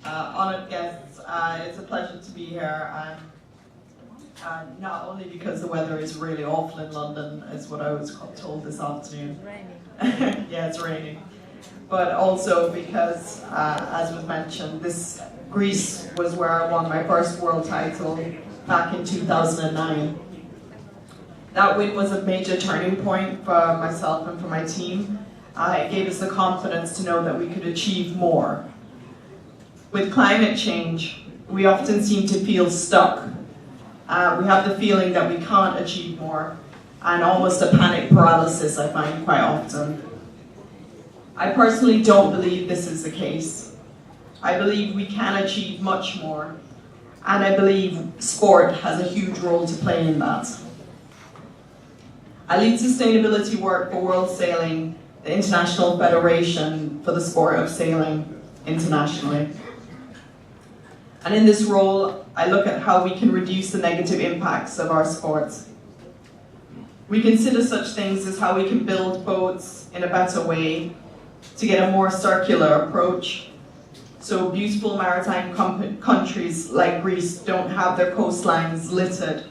Honoured guests, it's a pleasure to be here. Not only because the weather is really awful in London, is what I was told this afternoon. Raining. Yeah, it's raining. But also because, as was mentioned, Greece was where I won my first world title back in 2009. That win was a major turning point for myself and for my team. It gave us the confidence to know that we could achieve more. With climate change, we often seem to feel stuck. We have the feeling that we can't achieve more, and almost a panic paralysis, I find quite often. I personally don't believe this is the case. I believe we can achieve much more, and I believe sport has a huge role to play in that. I lead sustainability work for World Sailing, the International Federation for the Sport of Sailing internationally. And in this role, I look at how we can reduce the negative impacts of our sports. We consider such things as how we can build boats in a better way to get a more circular approach. So beautiful maritime countries like Greece don't have their coastlines littered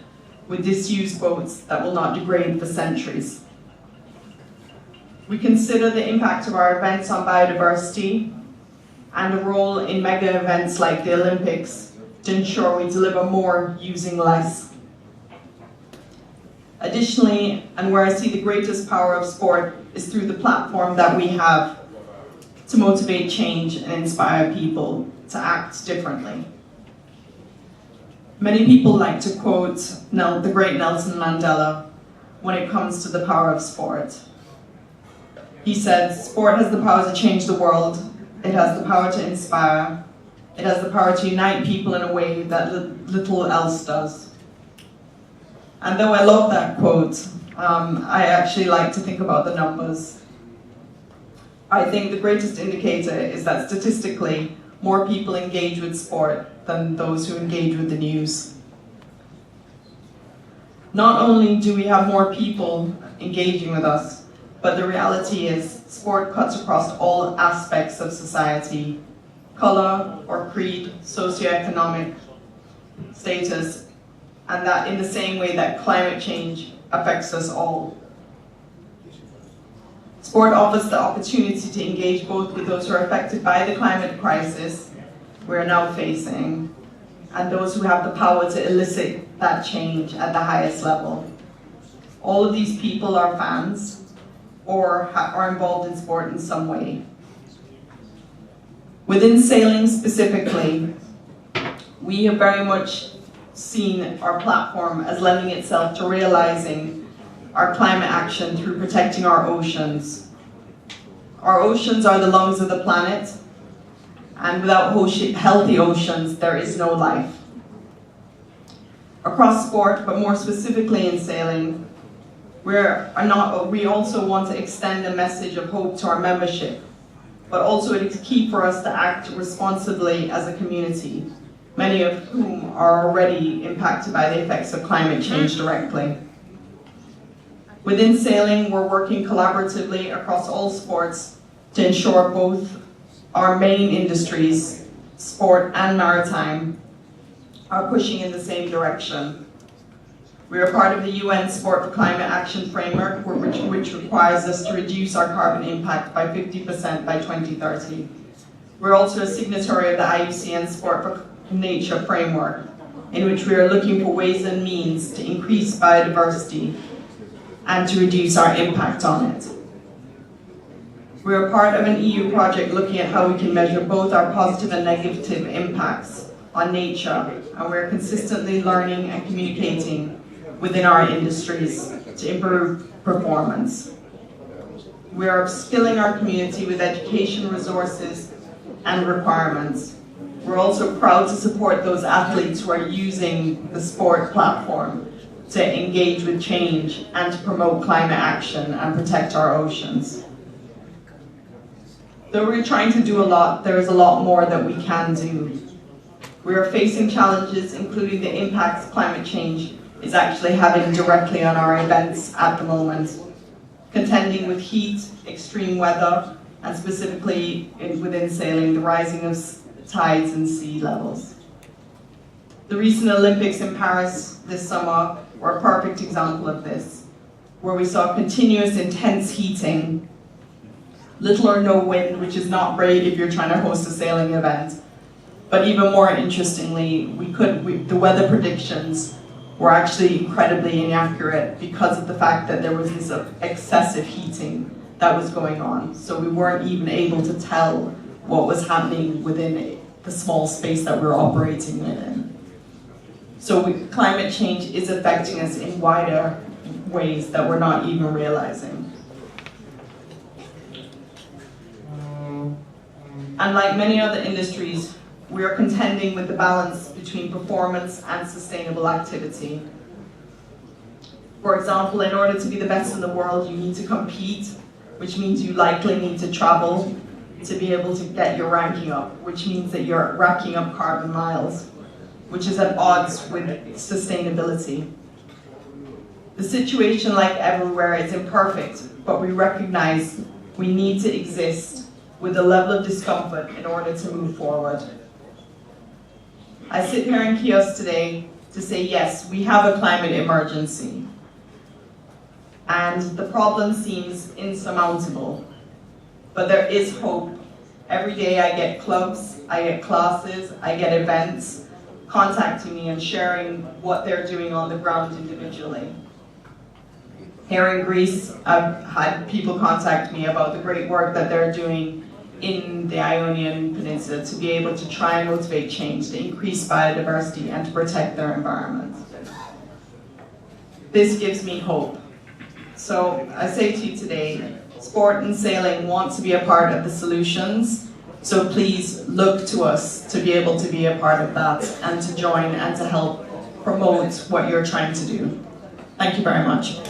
with disused boats that will not degrade for centuries. We consider the impact of our events on biodiversity and a role in mega events like the Olympics to ensure we deliver more using less. Additionally, and where I see the greatest power of sport is through the platform that we have to motivate change and inspire people to act differently. Many people like to quote the great Nelson Mandela when it comes to the power of sport. He said, "Sport has the power to change the world. It has the power to inspire. It has the power to unite people in a way that little else does." And though I love that quote, I actually like to think about the numbers. I think the greatest indicator is that statistically, more people engage with sport than those who engage with the news. Not only do we have more people engaging with us, but the reality is sport cuts across all aspects of society, color or creed, socioeconomic status, and that in the same way that climate change affects us all. Sport offers the opportunity to engage both with those who are affected by the climate crisis we're now facing, and those who have the power to elicit that change at the highest level. All of these people are fans or are involved in sport in some way. Within sailing specifically, we have very much seen our platform as lending itself to realizing our climate action through protecting our oceans. Our oceans are the lungs of the planet, and without healthy oceans, there is no life. Across sport, but more specifically in sailing, we also want to extend a message of hope to our membership, but also it is key for us to act responsibly as a community, many of whom are already impacted by the effects of climate change directly. Within sailing, we're working collaboratively across all sports to ensure both our main industries, sport and maritime, are pushing in the same direction. We are part of the UN Sport for Climate Action Framework, which requires us to reduce our carbon impact by 50% by 2030. We're also a signatory of the IUCN Sport for Nature Framework, in which we are looking for ways and means to increase biodiversity and to reduce our impact on it. We are part of an EU project looking at how we can measure both our positive and negative impacts on nature, and we're consistently learning and communicating within our industries to improve performance. We are upskilling our community with education resources and requirements. We're also proud to support those athletes who are using the sport platform to engage with change and to promote climate action and protect our oceans. Though we're trying to do a lot, there is a lot more that we can do. We are facing challenges, including the impacts climate change is actually having directly on our events at the moment. contending with heat, extreme weather, and specifically within sailing, the rising of tides and sea levels. The recent Olympics in Paris this summer were a perfect example of this, where we saw continuous intense heating, little or no wind, which is not great if you're trying to host a sailing event. But even more interestingly, the weather predictions were actually incredibly inaccurate because of the fact that there was this excessive heating that was going on. So we weren't even able to tell what was happening within the small space that we're operating in. So climate change is affecting us in wider ways that we're not even realizing. And like many other industries, we are contending with the balance between performance and sustainable activity. For example, in order to be the best in the world, you need to compete, which means you likely need to travel to be able to get your ranking up, which means that you're racking up carbon miles, which is at odds with sustainability. The situation, like everywhere, is imperfect, but we recognize we need to exist with a level of discomfort in order to move forward. I sit here in Chios today to say, yes, we have a climate emergency, and the problem seems insurmountable, but there is hope. Every day I get clubs, I get classes, I get events contacting me and sharing what they're doing on the ground individually. Here in Greece, I've had people contact me about the great work that they're doing in the Ionian Peninsula to be able to try and motivate change, to increase biodiversity and to protect their environment. This gives me hope. So I say to you today, sport and sailing want to be a part of the solutions, so please look to us to be able to be a part of that and to join and to help promote what you're trying to do. Thank you very much.